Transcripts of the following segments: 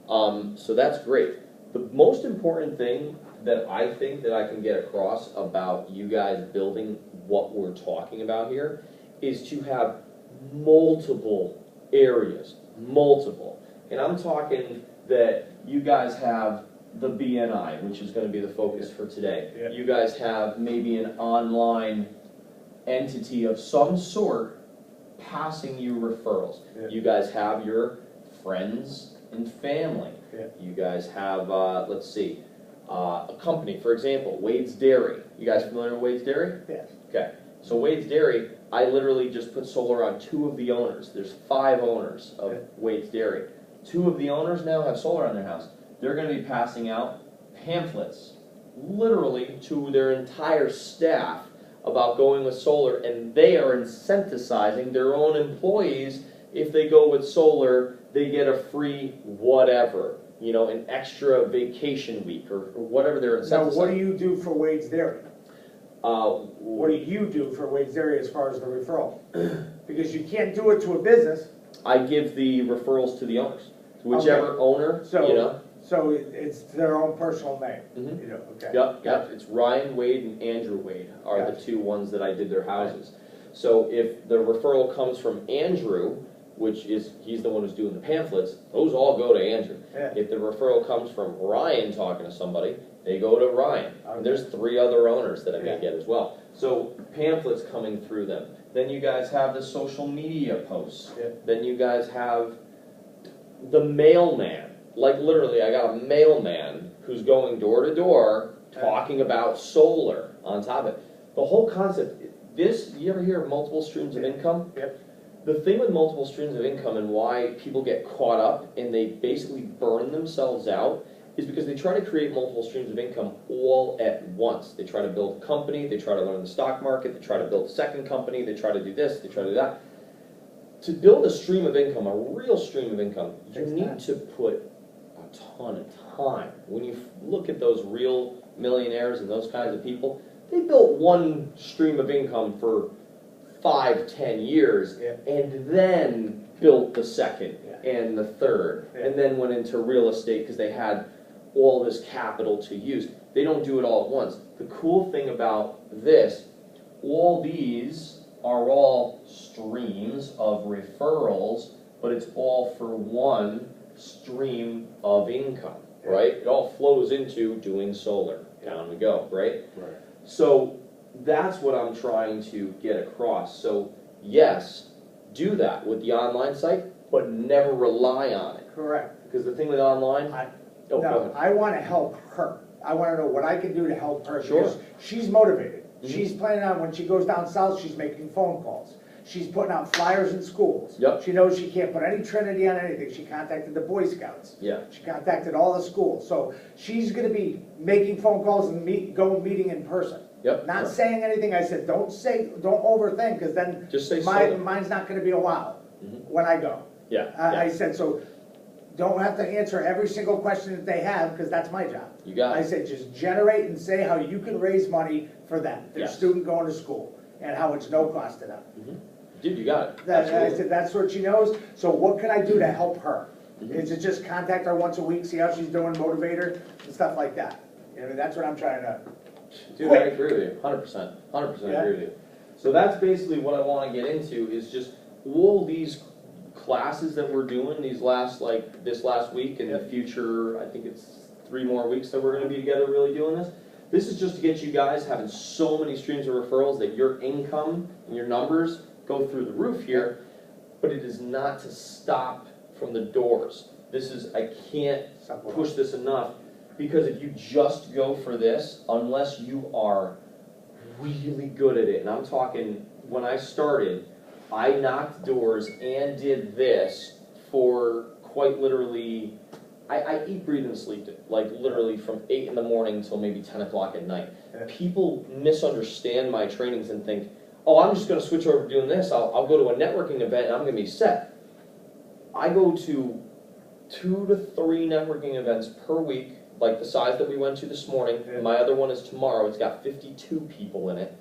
So that's great. The most important thing that I think that I can get across about you guys building what we're talking about here is to have multiple areas, multiple. And I'm talking that you guys have the BNI, which is going to be the focus for today. Yeah. You guys have maybe an online entity of some sort passing you referrals. Yeah. You guys have your friends and family. Yeah. You guys have, let's see, a company, for example, Wade's Dairy. You guys familiar with Wade's Dairy? Yes. Okay. So Wade's Dairy, I literally just put solar on 2 of the owners. There's 5 owners of Yeah. Wade's Dairy. 2 of the owners now have solar on their house. They're going to be passing out pamphlets, literally to their entire staff about going with solar, and they are incentivizing their own employees. If they go with solar, they get a free whatever, you know, an extra vacation week or whatever they're Now, incentivizing. what do you do for Wade's Dairy? What What do you do for Wade's Dairy as far as the referral? Because you can't do it to a business, I give the referrals to the owners, whichever owner, So- you know. so it's their own personal name. Mhm. You know, okay. Yep. It's Ryan Wade and Andrew Wade are the Gotcha. 2 ones that I did their houses. So if the referral comes from Andrew, which is, he's the one who's doing the pamphlets, those all go to Andrew. Yeah. If the referral comes from Ryan talking to somebody, they go to Ryan. Okay. And there's 3 other owners that I may Yeah. get as well. So pamphlets coming through them. Then you guys have the social media posts. Yeah. Then you guys have the mailman. Like literally, I got a mailman who's going door to door talking about solar on top of it. The whole concept, this, you ever hear of multiple streams of income? Yep. The thing with multiple streams of income and why people get caught up and they basically burn themselves out is because they try to create multiple streams of income all at once. They try to build a company, they try to learn the stock market, they try to build a second company, they try to do this, they try to do that. To build a stream of income, a real stream of income, you Takes need time. to put a ton of time. When you look at those real millionaires and those kinds of people, they built one stream of income for 5-10 years Yeah. and then built the second Yeah. and the third Yeah. and then went into real estate because they had all this capital to use. They don't do it all at once. The cool thing about this, all these are all streams of referrals, but it's all for one stream of income, right? It all flows into doing solar. Down we go, right? Right. So that's what I'm trying to get across. So yes, do that with the online site, but never rely on it. Correct. Because the thing with online, go No, ahead. I want to help her. I want to know what I can do to help her. Sure. Because she's motivated. Mhm. She's planning on, when she goes down south, she's making phone calls. She's putting out flyers in schools. Yep. She knows she can't put any Trinity on anything. She contacted the Boy Scouts. Yeah. She contacted all the schools. So she's going to be making phone calls and meeting in person. Yep. Not Yep. saying anything. I said, don't overthink, because then Just say solar. mine's not going to be a wow Mhm. when I go. Yeah. I Yeah. said, so don't have to answer every single question that they have, because that's my job. You got I it. said, just generate and say how you can raise money for them, their Yes. student going to school, and how it's no cost to them. Dude, you got it. I Absolutely. said, that's what she knows, so what can I do to help her? Mhm. Is it just contact her once a week, see how she's doing, motivate her, and stuff like that? You know, that's what I'm trying to, Dude, I agree with you, 100%, 100% Yeah. agree with you. So that's basically what I want to get into is just all these classes that we're doing this last week and the future, I think it's 3 more weeks that we're going to be together really doing this. This is just to get you guys having so many streams of referrals that your income and your numbers go through the roof here, but it is not to stop from the doors. I can't push this enough, because if you just go for this, unless you are really good at it, and I'm talking, when I started, I knocked doors and did this for quite literally, I eat, breathe, and sleep it, like literally from 8 in the morning until maybe 10 o'clock at night. Yeah. People misunderstand my trainings and think, oh, I'm just going to switch over to doing this, I'll go to a networking event and I'm going to be set. I go to 2 to 3 networking events per week, like the size that we went to this morning. Yeah. My other one is tomorrow. It's got 52 people in it.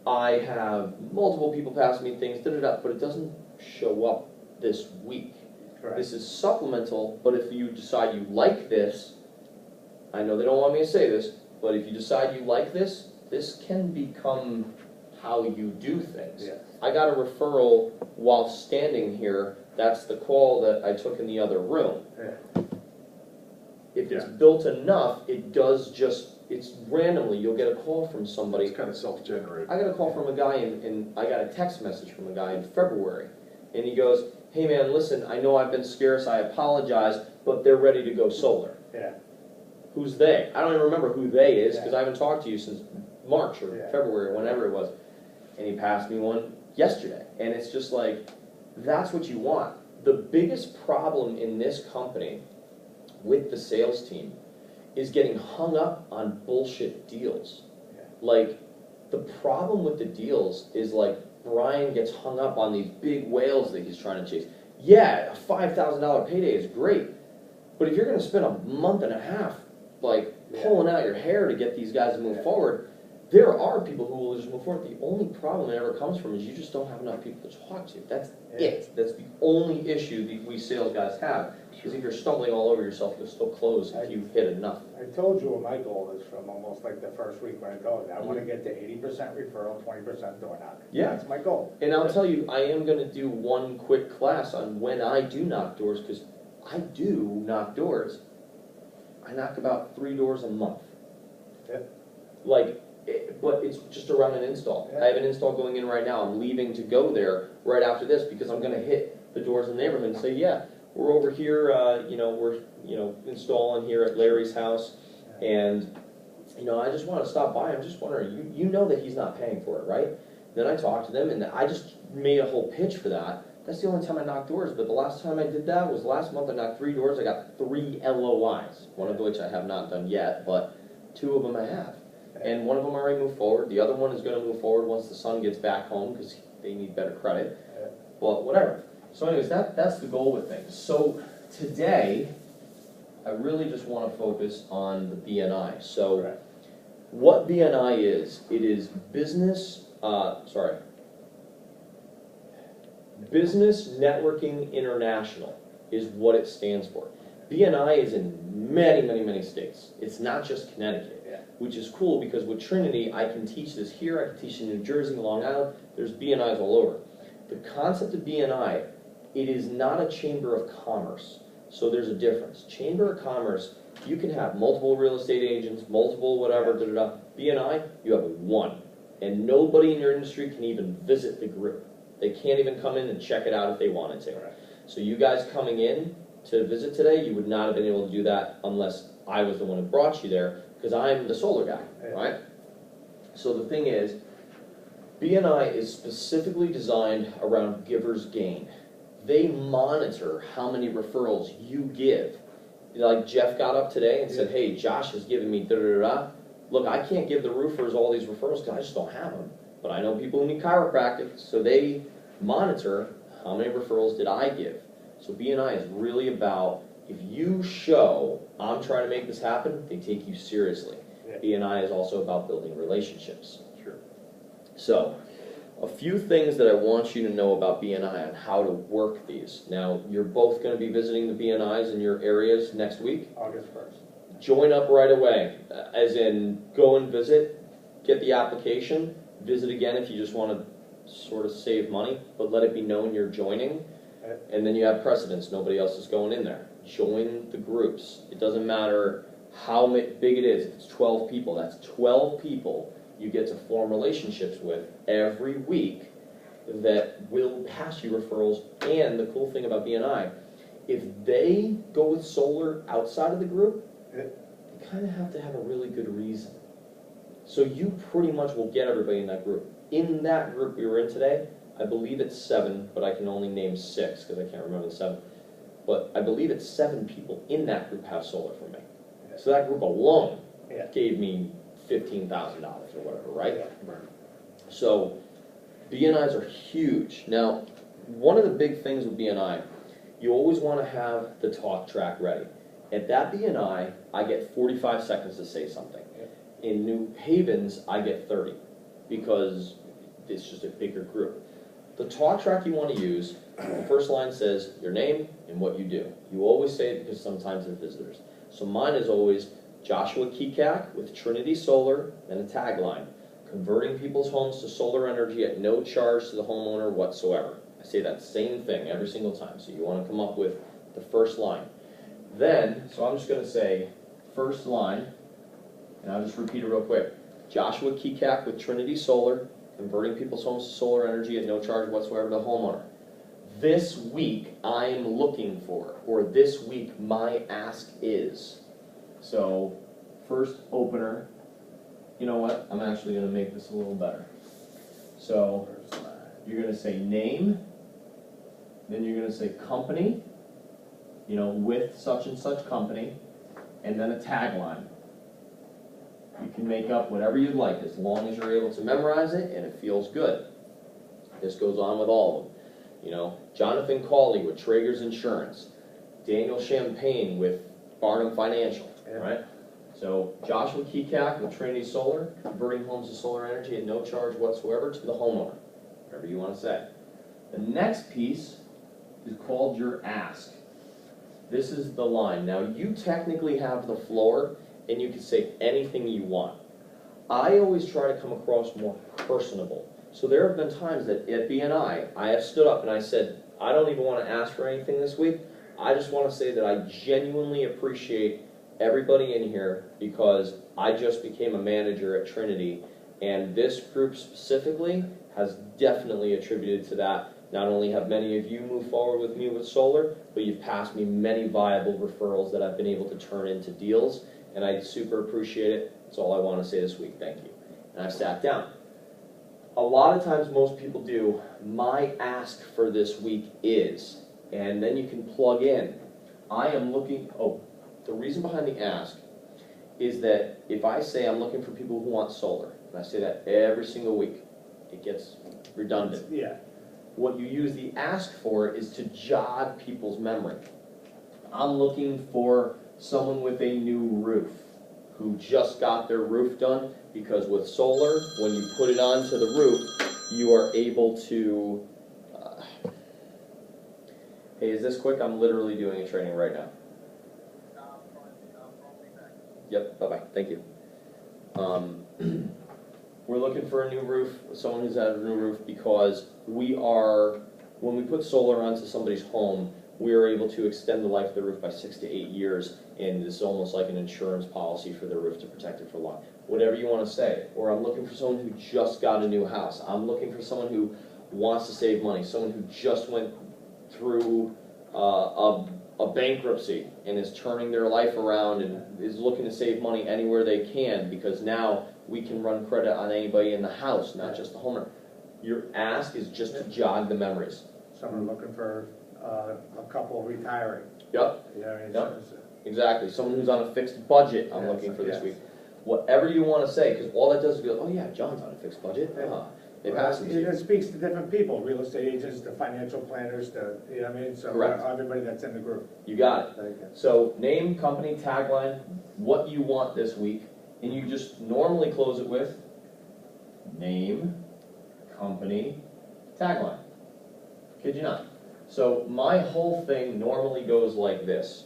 I have multiple people passing me things, but it doesn't show up this week. Correct. This is supplemental, but if you decide you like this, I know they don't want me to say this, but if you decide you like this, this can become how you do things. Yes. I got a referral while standing here. That's the call that I took in the other room. Yeah. If it's built enough, it does just, it's randomly, you'll get a call from somebody. It's kind of self-generated. I got a call from a guy and I got a text message from a guy in February. And he goes, hey man, listen, I know I've been scarce, I apologize, but they're ready to go solar. Yeah. Who's they? I don't even remember who they is because I haven't talked to you since March or February or whenever it was. And he passed me one yesterday. And it's just like, that's what you want. The biggest problem in this company with the sales team is getting hung up on bullshit deals. Yeah. Like, the problem with the deals is like Brian gets hung up on these big whales that he's trying to chase. Yeah, a $5,000 payday is great, but if you're going to spend a month and a half like pulling out your hair to get these guys to move forward, there are people who will just move forward. The only problem it ever comes from is you just don't have enough people to talk to. That's it. That's the only issue that we sales guys have. Because if you're stumbling all over yourself, you'll still close if you hit enough. I told you what my goal is from almost like the first week when I told you. I want to get to 80% referral, 20% door knock. Yeah. That's my goal. And I'll tell you, I am going to do one quick class on when I do knock doors, because I do knock doors. I knock about 3 doors a month. Yeah. Like, but it's just around an install. I have an install going in right now. I'm leaving to go there right after this because I'm going to hit the doors in the neighborhood and say, yeah, we're over here, we're installing here at Larry's house, and I just want to stop by. I'm just wondering, you know that he's not paying for it, right? Then I talked to them, and I just made a whole pitch for that. That's the only time I knocked doors, but the last time I did that was last month. I knocked 3 doors. I got 3 LOIs, one of which I have not done yet, but 2 of them I have. And one of them already moved forward. The other one is going to move forward once the son gets back home because they need better credit. But whatever. So anyways, that's the goal with things. So today, I really just want to focus on the BNI. So what BNI is, it is Business Networking International is what it stands for. BNI is in many, many, many states. It's not just Connecticut. Which is cool because with Trinity, I can teach this here, I can teach in New Jersey, Long Island, there's BNIs all over. The concept of BNI, it is not a chamber of commerce, so there's a difference. Chamber of commerce, you can have multiple real estate agents, multiple whatever, BNI, you have 1. And nobody in your industry can even visit the group. They can't even come in and check it out if they wanted to. So you guys coming in to visit today, you would not have been able to do that unless I was the one who brought you there, because I'm the solar guy, right? So the thing is, BNI is specifically designed around giver's gain. They monitor how many referrals you give. Like Jeff got up today and said, hey, Josh has given me da-da-da-da. Look, I can't give the roofers all these referrals because I just don't have them. But I know people who need chiropractic, so they monitor how many referrals did I give. So BNI is really about, if you show I'm trying to make this happen, they take you seriously. BNI is also about building relationships. Sure. So, a few things that I want you to know about BNI and how to work these. Now, you're both going to be visiting the BNIs in your areas next week. August 1st. Join up right away, as in go and visit, get the application, visit again if you just want to sort of save money, but let it be known you're joining. And then you have precedence, nobody else is going in there. Join the groups. It doesn't matter how big it is. If it's 12 people, that's 12 people you get to form relationships with every week that will pass you referrals. And the cool thing about BNI, if they go with solar outside of the group, they kind of have to have a really good reason. So you pretty much will get everybody in that group. In that group we were in today, I believe it's 7, but I can only name 6 because I can't remember the 7. But I believe it's 7 people in that group have solar for me. So that group alone gave me $15,000 or whatever, right? So BNIs are huge. Now, one of the big things with BNI, you always want to have the talk track ready. At that BNI, I get 45 seconds to say something. In New Havens, I get 30 because it's just a bigger group. The talk track you want to use, the first line says your name and what you do. You always say it because sometimes they're visitors. So mine is always Joshua Kekak with Trinity Solar, and a tagline: converting people's homes to solar energy at no charge to the homeowner whatsoever. I say that same thing every single time, so you want to come up with the first line. Then, so I'm just going to say first line, and I'll just repeat it real quick. Joshua Kekak with Trinity Solar, converting people's homes to solar energy at no charge whatsoever to the homeowner. This week I'm looking for, or this week my ask is. So, first opener, you know what, I'm actually going to make this a little better. So, you're going to say name, then you're going to say company, you know, with such and such company, and then a tagline. You can make up whatever you'd like as long as you're able to memorize it and it feels good. This goes on with all of them. You know, Jonathan Cawley with Traeger's Insurance, Daniel Champagne with Barnum Financial, right? So Joshua Kekak with Trinity Solar, converting homes to solar energy at no charge whatsoever to the homeowner, whatever you want to say. The next piece is called your ask. This is the line. Now you technically have the floor and you can say anything you want. I always try to come across more personable. So there have been times that at BNI, I have stood up and I said, I don't even want to ask for anything this week. I just want to say that I genuinely appreciate everybody in here because I just became a manager at Trinity, and this group specifically has definitely attributed to that. Not only have many of you moved forward with me with solar, but you've passed me many viable referrals that I've been able to turn into deals, and I super appreciate it. That's all I want to say this week. Thank you. And I sat down. A lot of times most people do, my ask for this week is, and then you can plug in. I am looking, the reason behind the ask is that if I say I'm looking for people who want solar, and I say that every single week, it gets redundant. Yeah. What you use the ask for is to jog people's memory. I'm looking for someone with a new roof who just got their roof done, because with solar, when you put it onto the roof, you are able to, hey, is this quick? I'm literally doing a training right now. Yep, bye-bye, thank you. We're looking for a new roof, someone who's had a new roof, because when we put solar onto somebody's home, we are able to extend the life of the roof by 6 to 8 years, and this is almost like an insurance policy for the roof to protect it for long. Whatever you want to say. Or I'm looking for someone who just got a new house. I'm looking for someone who wants to save money, someone who just went through a bankruptcy and is turning their life around and is looking to save money anywhere they can, because now we can run credit on anybody in the house, not just the homeowner. Your ask is just to jog the memories. Someone looking for a couple retiring. Yep. Yeah, Exactly. Someone who's on a fixed budget, I'm looking for this week. Whatever you want to say, because all that does is go, oh yeah, John's on a fixed budget. They pass it. It speaks to different people, real estate agents, to financial planners, to, you know what I mean? So Correct. Everybody that's in the group. You got it. So name, company, tagline, what you want this week, and you just normally close it with name, company, tagline. Kid you not. So my whole thing normally goes like this.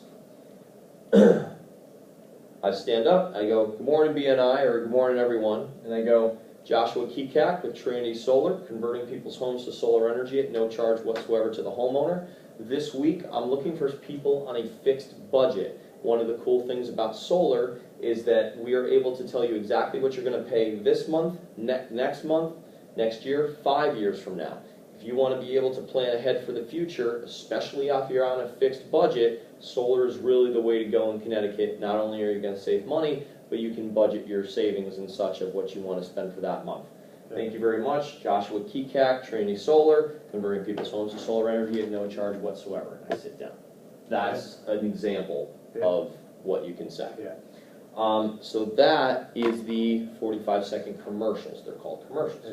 I stand up, I go, good morning BNI, or good morning everyone, and I go, Joshua Kekak with Trinity Solar, converting people's homes to solar energy at no charge whatsoever to the homeowner. This week, I'm looking for people on a fixed budget. One of the cool things about solar is that we are able to tell you exactly what you're going to pay this month, next month, next year, 5 years from now. If you want to be able to plan ahead for the future, especially if you're on a fixed budget, solar is really the way to go in Connecticut. Not only are you going to save money, but you can budget your savings and such of what you want to spend for that month. Thank you very much. Joshua Kekak, Trinity Solar, converting people's homes to solar energy at no charge whatsoever. I sit down. That's an example of what you can say. So that is the 45-second commercials. They're called commercials.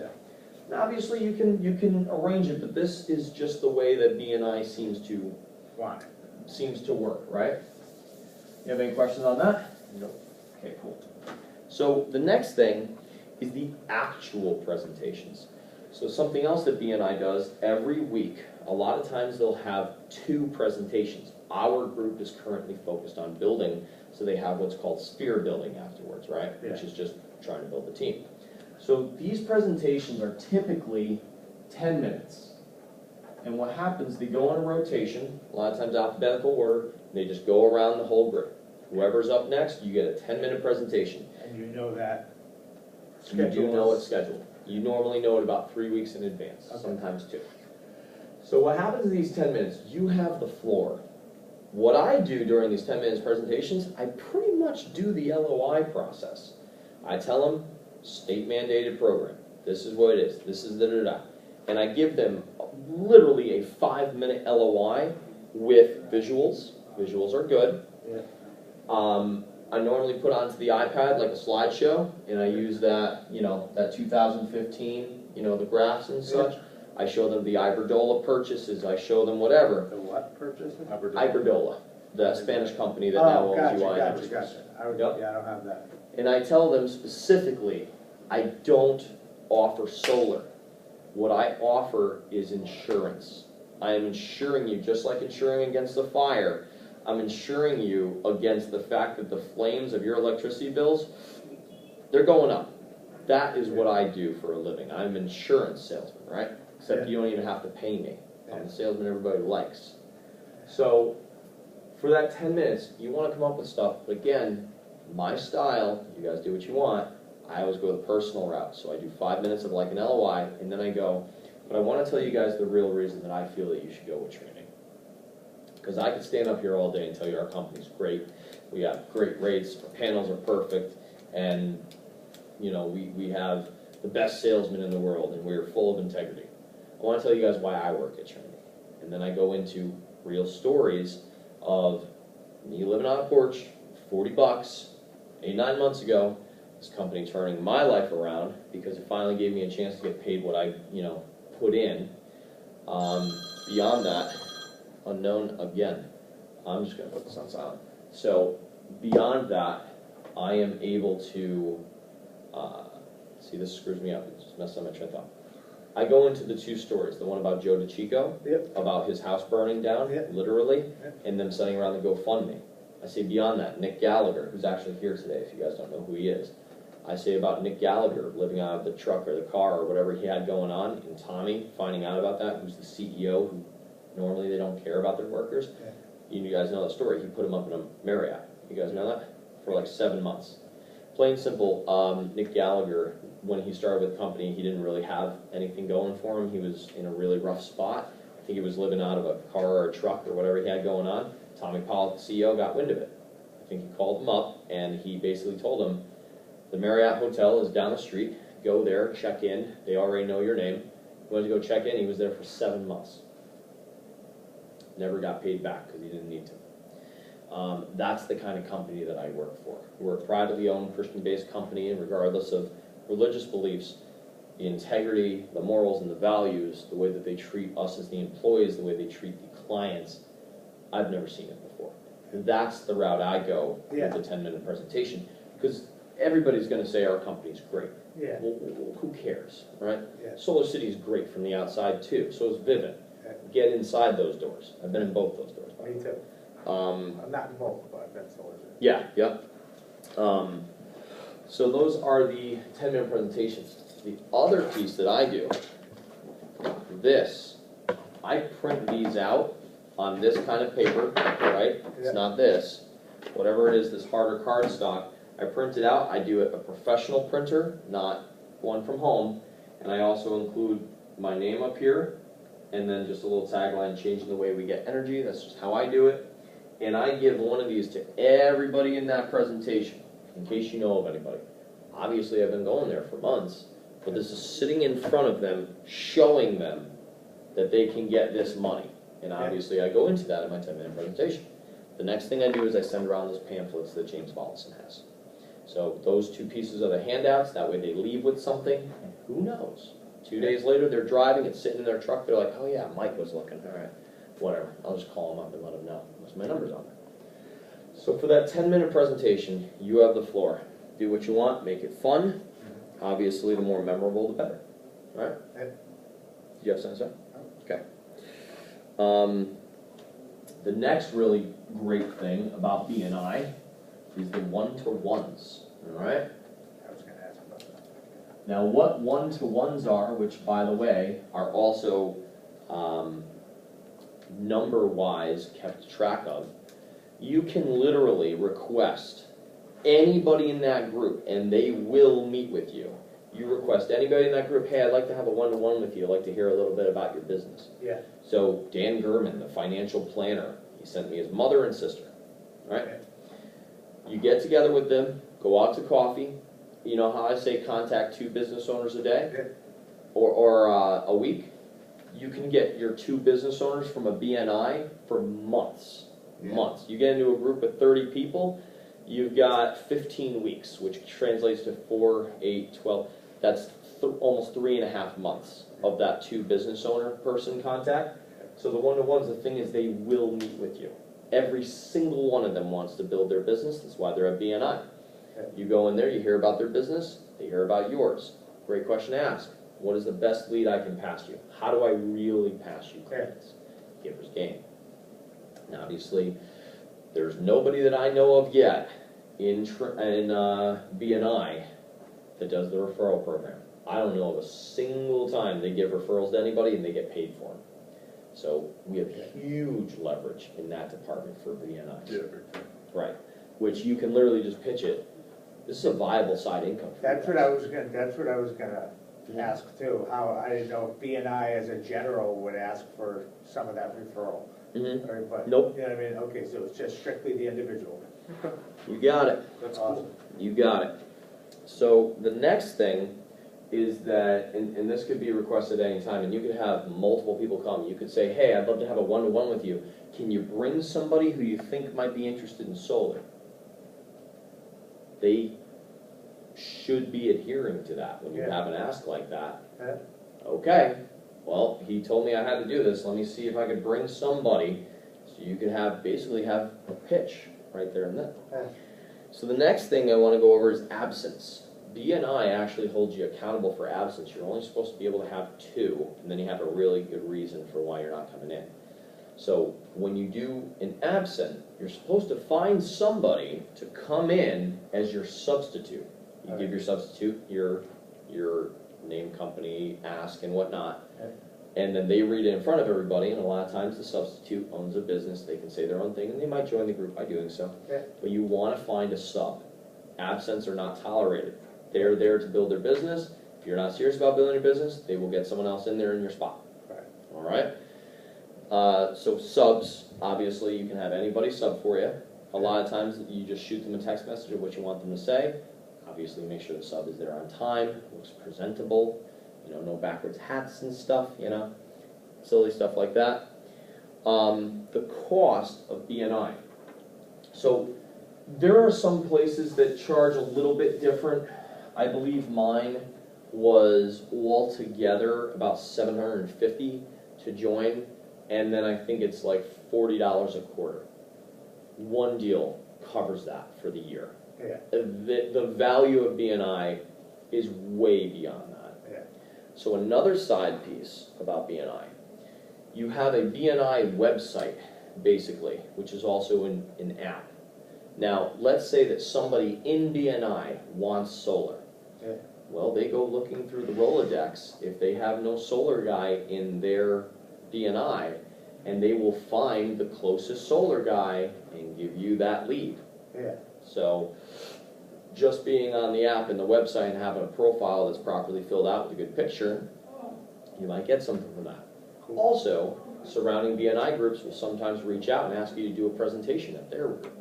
Now obviously you can arrange it, but this is just the way that BNI seems to work, right? You have any questions on that? No. Okay, cool. So the next thing is the actual presentations. So something else that BNI does every week, a lot of times they'll have 2 presentations. Our group is currently focused on building, so they have what's called spear building afterwards, right? Yeah. Which is just trying to build a team. So these presentations are typically 10 minutes. And what happens, they go on a rotation, a lot of times alphabetical order, and they just go around the whole group. Whoever's up next, you get a 10-minute presentation. And you know that You do schedule know is- it's scheduled. You normally know it about 3 weeks in advance, Okay. sometimes 2. So what happens in these 10 minutes, you have the floor. What I do during these 10 minutes presentations, I pretty much do the LOI process. I tell them, state mandated program. This is what it is. This is da-da-da. And I give them literally a 5-minute LOI with visuals. Visuals are good. Yeah. I normally put onto the iPad like a slideshow, and I use that, that 2015, the graphs and such. I show them the Iberdrola purchases, I show them whatever. The what purchases? Iberdrola, the Spanish company that now Oh, owns UI. gotcha. Yep. Yeah, I don't have that. And I tell them specifically, I don't offer solar. What I offer is insurance. I am insuring you, just like insuring against the fire. I'm insuring you against the fact that the flames of your electricity bills, they're going up. That is what I do for a living. I'm an insurance salesman, right? Except you don't even have to pay me. I'm the salesman everybody likes. So for that 10 minutes, you want to come up with stuff. But again, my style, you guys do what you want. I always go the personal route. So I do 5 minutes of like an LOI, and then I go, but I want to tell you guys the real reason that I feel that you should go with training. Because I could stand up here all day and tell you our company's great. We have great rates, our panels are perfect, and we have the best salesman in the world, and we're full of integrity. I want to tell you guys why I work at Trinity. And then I go into real stories of me living on a porch, $40, 8-9 months ago, this company turning my life around because it finally gave me a chance to get paid what I, put in. Beyond that, unknown again. I'm just going to put this on silent. So beyond that, I am able to, see, this screws me up. It just messed up my train of thought. I go into the 2 stories, the one about Joe DeChico, about his house burning down, literally, and them sitting around the GoFundMe. I say beyond that, Nick Gallagher, who's actually here today, if you guys don't know who he is. I say about Nick Gallagher living out of the truck or the car or whatever he had going on, and Tommy finding out about that, who's the CEO, who normally they don't care about their workers. You guys know that story. He put him up in a Marriott. You guys know that? For like 7 months. Plain simple, Nick Gallagher, when he started with the company, he didn't really have anything going for him. He was in a really rough spot. I think he was living out of a car or a truck or whatever he had going on. Tommy Pollock, the CEO, got wind of it. I think he called him up, and he basically told him, the Marriott Hotel is down the street. Go there, check in. They already know your name. He wanted to go check in. He was there for 7 months. Never got paid back because he didn't need to. That's the kind of company that I work for. We're a privately owned, Christian-based company, and regardless of religious beliefs, the integrity, the morals, and the values, the way that they treat us as the employees, the way they treat the clients, I've never seen it before. That's the route I go with the 10-minute presentation, because everybody's going to say our company's great. Well, who cares, right? Solar City is great from the outside, too. So is Vivint. Get inside those doors. I've been in both those doors. Me too. I'm not in both, but I've been Solar City. Yeah. So those are the 10-minute presentations. The other piece that I do, I print these out on this kind of paper, right? It's not this. Whatever it is, this harder cardstock, I print it out. I do it a professional printer, not one from home. And I also include my name up here, and then just a little tagline, changing the way we get energy. That's just how I do it. And I give one of these to everybody in that presentation, in case you know of anybody. Obviously, I've been going there for months, but this is sitting in front of them, showing them that they can get this money. And obviously, I go into that in my 10-minute presentation. The next thing I do is I send around those pamphlets that James Mollison has. So those 2 pieces are the handouts. That way they leave with something, and who knows? 2 days later, they're driving, it's sitting in their truck, they're like, oh yeah, Mike was looking, all right, whatever. I'll just call him up and let him know. What's my number's on there. So for that 10-minute presentation, you have the floor. Do what you want, make it fun. Obviously, the more memorable, the better, right? you have something to say? Okay. The next really great thing about BNI is the one-to-ones, all right? I was gonna ask about that. Now, what one-to-ones are, which, by the way, are also number-wise kept track of, you can literally request anybody in that group, and they will meet with you. You request anybody in that group, hey, I'd like to have a one-to-one with you. I'd like to hear a little bit about your business. Yeah. So Dan Gurman, the financial planner, he sent me his mother and sister, all right? Okay. You get together with them, go out to coffee. You know how I say contact 2 business owners a day? Yeah. Or a week? You can get your 2 business owners from a BNI for months. Yeah. Months. You get into a group of 30 people, you've got 15 weeks, which translates to 4, 8, 12. That's almost 3.5 months of that 2 business owner person contact. So the one-to-ones, the thing is they will meet with you. Every single one of them wants to build their business. That's why they're at BNI. You go in there, you hear about their business, they hear about yours. Great question to ask. What is the best lead I can pass you? How do I really pass you clients? Giver's game. Now, obviously, there's nobody that I know of yet in BNI that does the referral program. I don't know of a single time they give referrals to anybody and they get paid for them. So we have huge leverage in that department for BNI. Yeah, big time. Right, which you can literally just pitch it. This is a viable side income for That's you what guys. I was gonna ask too, how, I didn't know if BNI as a general would ask for some of that referral. Mhm. Or, but, Nope. you know what I mean, okay, so it's just strictly the individual. You got it. That's Awesome. cool. You got it. So the next thing is that, and this could be requested at any time, and you could have multiple people come. You could say, hey, I'd love to have a one-to-one with you. Can you bring somebody who you think might be interested in solar? They should be adhering to that when you Yeah. have an ask like that. Yeah. Okay, well, he told me I had to do this. Let me see if I could bring somebody so you could basically have a pitch right there and then. Yeah. So the next thing I want to go over is absence. BNI actually holds you accountable for absence. You're only supposed to be able to have 2, and then you have a really good reason for why you're not coming in. So when you do an absent, you're supposed to find somebody to come in as your substitute. You give your substitute your name, company, ask, and whatnot. Okay. And then they read it in front of everybody, and a lot of times the substitute owns a business. They can say their own thing, and they might join the group by doing so. Okay. But you want to find a sub. Absents are not tolerated. They're there to build their business. If you're not serious about building your business, they will get someone else in there in your spot. Right. All right? So subs, obviously you can have anybody sub for you. A lot of times you just shoot them a text message of what you want them to say. Obviously make sure the sub is there on time, looks presentable, no backwards hats and stuff, silly stuff like that. The cost of BNI. So there are some places that charge a little bit different. I believe mine was altogether about $750 to join, and then I think it's like $40 a quarter. One deal covers that for the year. Yeah. The value of BNI is way beyond that. Yeah. So another side piece about BNI, you have a BNI website, basically, which is also an app. Now, let's say that somebody in BNI wants solar. Yeah. Well, they go looking through the Rolodex. If they have no solar guy in their BNI, and they will find the closest solar guy and give you that lead. Yeah. So just being on the app and the website and having a profile that's properly filled out with a good picture, you might get something from that. Cool. Also, surrounding BNI groups will sometimes reach out and ask you to do a presentation at their group,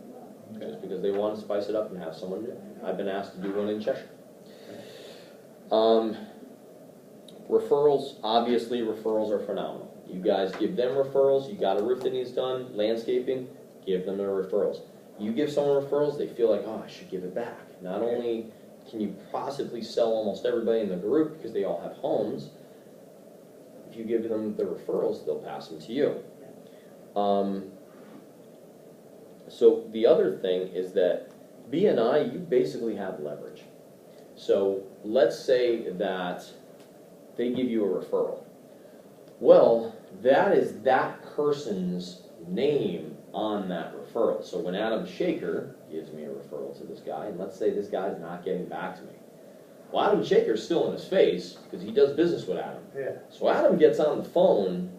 just because they want to spice it up and have someone do it. I've been asked to do one in Cheshire. Referrals, obviously referrals are phenomenal. You guys give them referrals, you got a roof that needs done, landscaping, give them their referrals. You give someone referrals, they feel like, oh, I should give it back. Not only can you possibly sell almost everybody in the group because they all have homes, if you give them the referrals, they'll pass them to you. So the other thing is that BNI, you basically have leverage. So let's say that they give you a referral. Well, that is that person's name on that referral. So when Adam Shaker gives me a referral to this guy, and let's say this guy's not getting back to me. Well, Adam Shaker's still in his face because he does business with Adam. Yeah. So Adam gets on the phone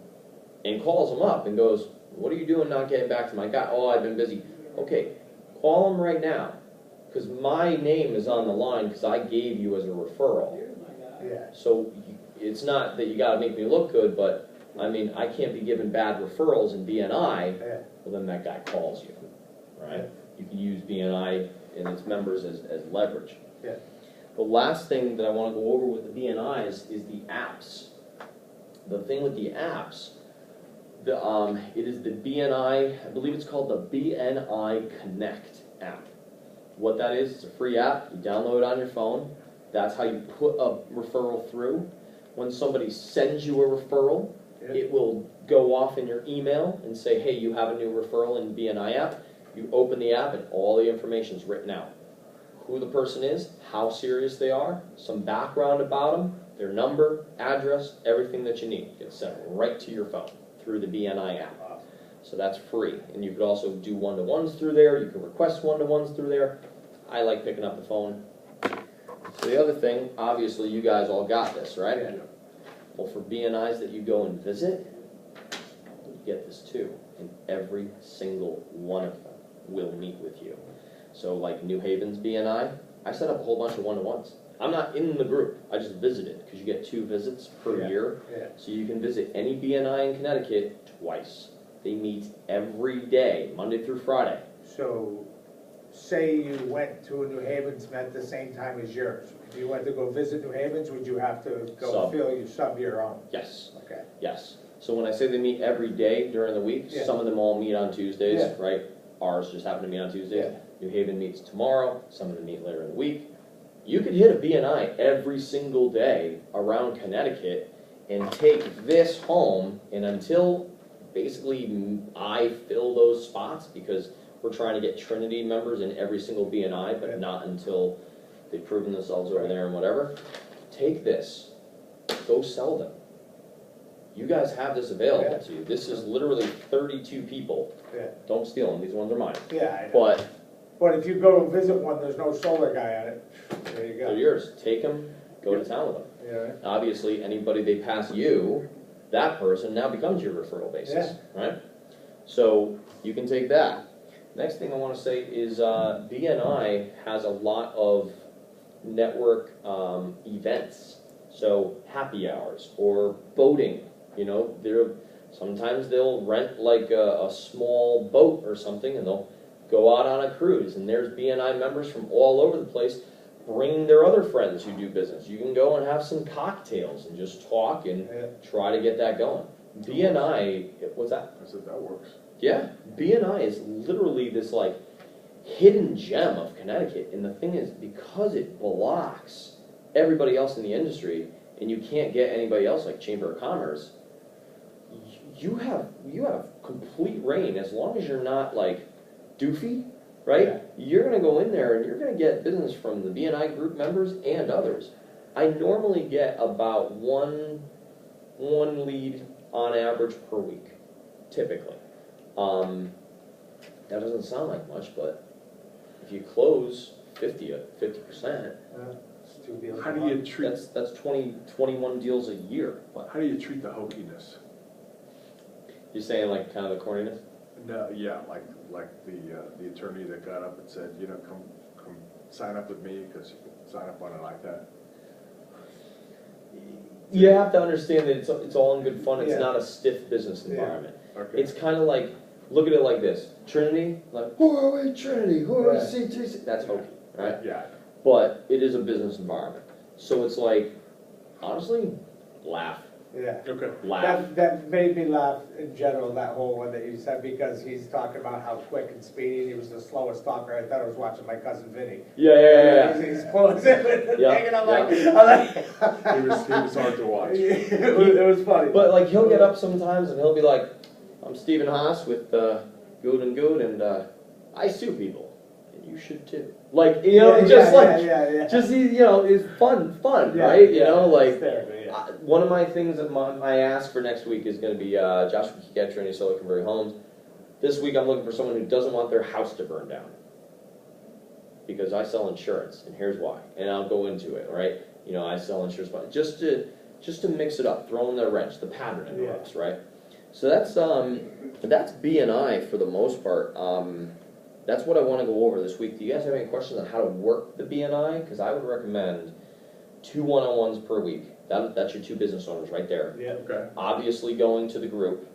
and calls him up and goes, "What are you doing not getting back to my guy?" "Oh, I've been busy." "Okay, call him right now because my name is on the line because I gave you as a referral." Yeah. So it's not that you got to make me look good, but I mean, I can't be giving bad referrals in BNI. Yeah. Well, then that guy calls you, right? You can use BNI and its members as leverage. Yeah. The last thing that I want to go over with the BNIs is the apps. The thing with the apps, it is the BNI, I believe it's called the BNI Connect app. What that is, it's a free app. You download it on your phone. That's how you put a referral through. When somebody sends you a referral, it will go off in your email and say, "Hey, you have a new referral in the BNI app." You open the app and all the information is written out. Who the person is, how serious they are, some background about them, their number, address, everything that you need gets sent right to your phone through the BNI app. So that's free. And you could also do one-to-ones through there. You can request one-to-ones through there. I like picking up the phone. So the other thing, obviously you guys all got this, right? Yeah. Well, for BNIs that you go and visit, you get this too. And every single one of them will meet with you. So like New Haven's BNI, I set up a whole bunch of one-to-ones. I'm not in the group, I just visited, because you get 2 visits per year. Yeah. So you can visit any BNI in Connecticut twice. They meet every day, Monday through Friday. So, say you went to a New Haven's at the same time as yours. If you went to go visit New Haven's, would you have to go sub your own? Yes. Okay. Yes. So when I say they meet every day during the week, Yeah. some of them all meet on Tuesdays, Yeah. right? Ours just happen to meet on Tuesdays. Yeah. New Haven meets tomorrow, some of them meet later in the week. You could hit a BNI every single day around Connecticut and take this home, and until basically I fill those spots, because we're trying to get Trinity members in every single BNI, but not until they've proven themselves over there and whatever. Take this, go sell them. You guys have this available to you. This is literally 32 people. Yeah. Don't steal them, these ones are mine. Yeah, I know. But if you go visit one, there's no solar guy on it, there you go. They're yours. Take them, go to town with them. Yeah. Obviously, anybody they pass you, that person now becomes your referral basis, right? So you can take that. Next thing I want to say is BNI has a lot of network events. So happy hours or boating, you know, sometimes they'll rent like a small boat or something and they'll go out on a cruise, and there's BNI members from all over the place bringing their other friends who do business. You can go and have some cocktails and just talk and try to get that going. BNI, what's that? I said that works. Yeah, BNI is literally this like hidden gem of Connecticut, and the thing is, because it blocks everybody else in the industry, and you can't get anybody else like Chamber of Commerce, you have complete reign as long as you're not like doofy, right? Yeah. You're going to go in there and you're going to get business from the BNI group members and others. I normally get about one lead on average per week, typically. That doesn't sound like much, but if you close 50%, It's 2 deals. How do you treat, that's 21 deals a year. how do you treat the hokiness? You're saying like kind of the corniness? No, yeah, like the attorney that got up and said, you know, come sign up with me because you can sign up on it like that. You have to understand that it's all in good fun. It's Yeah. not a stiff business environment. Okay. It's kind of like, look at it like this. Trinity, like, who are we Trinity? Who are we CTC? That's hokey, right? Yeah. But it is a business environment. So it's like, honestly, laugh. Yeah. Okay. Laugh. That made me laugh in general, that whole one that you said, because he's talking about how quick and speedy, he was the slowest talker. I thought I was watching my cousin Vinny. Yeah. He's pulling it, Yeah, hanging I'm like, He was hard to watch. it was funny. But like, he'll get up sometimes and he'll be like, I'm Stephen Haas with Good and Good, and I sue people. And you should too. Like, you know, just yeah. you know, it's fun, Yeah, right? You yeah, know, like, hysterical, yeah. One of my things that my ask for next week is going to be Joshua Kiketcher and Solar Converted Homes. This week I'm looking for someone who doesn't want their house to burn down. Because I sell insurance, and here's why. And I'll go into it, right? You know, I sell insurance, but just to mix it up, throw in the wrench, the pattern interrupts, right? So that's BNI for the most part. That's what I want to go over this week. Do you guys have any questions on how to work the BNI? Because I would recommend 2 one-on-ones per week. That's your 2 business owners right there. Yeah. Okay. Obviously going to the group,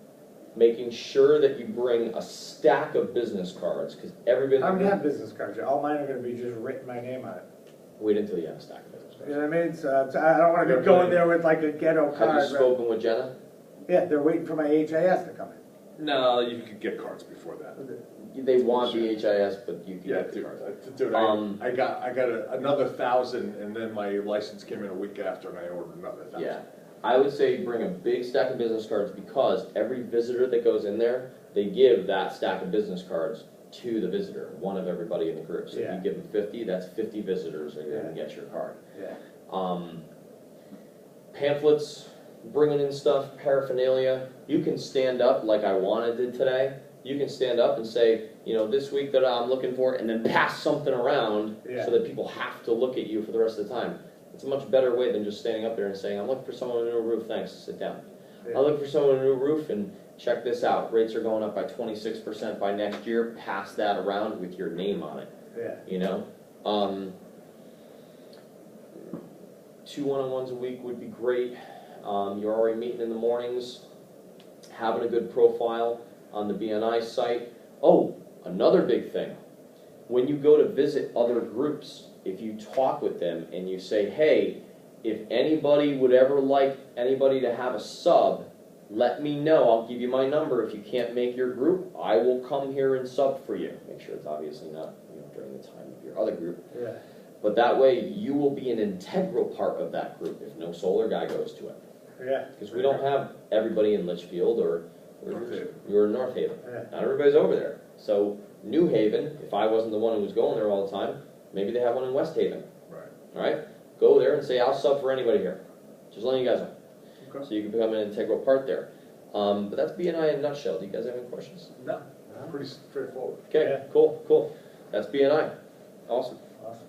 making sure that you bring a stack of business cards, because every business. I don't have business cards yet. All mine are gonna be just written my name on it. Wait until you have a stack of business cards. You know what I mean? So I don't wanna be going there with like a ghetto Have card. you right? spoken with Jenna? Yeah, they're waiting for my HIS to come in. No, you could get cards before that. They want the HIS, but you can Yeah, get the cards. dude, I got another 1,000, and then my license came in a week after, and I ordered another 1,000. Yeah, I would say bring a big stack of business cards, because every visitor that goes in there, they give that stack of business cards to the visitor, one of everybody in the group. So if you give them 50, that's 50 visitors that are going to get your card. Yeah. Pamphlets, bringing in stuff, paraphernalia. You can stand up like I did today. You can stand up and say, you know, this week that I'm looking for, and then pass something around so that people have to look at you for the rest of the time. It's a much better way than just standing up there and saying, I'm looking for someone with a new roof, thanks, sit down. I'm looking for someone with a new roof, and check this out, rates are going up by 26% by next year, pass that around with your name on it. Yeah. You know? 2 one-on-ones a week would be great. You're already meeting in the mornings, having a good profile on the BNI site. Oh, another big thing. When you go to visit other groups, if you talk with them and you say, hey, if anybody would ever like anybody to have a sub, let me know. I'll give you my number. If you can't make your group, I will come here and sub for you. Make sure it's obviously not, you know, during the time of your other group. Yeah. But that way, you will be an integral part of that group if no solar guy goes to it. Yeah. Because we don't have everybody in Litchfield or you're in North Haven. Yeah. Not everybody's over there. So New Haven, if I wasn't the one who was going there all the time, maybe they have one in West Haven. Right. All right? Go there and say, I'll sub for anybody here. Just letting you guys know. Okay. So you can become an integral part there. But that's BNI in a nutshell. Do you guys have any questions? No, pretty straightforward. Okay, cool. That's BNI. Awesome. Awesome.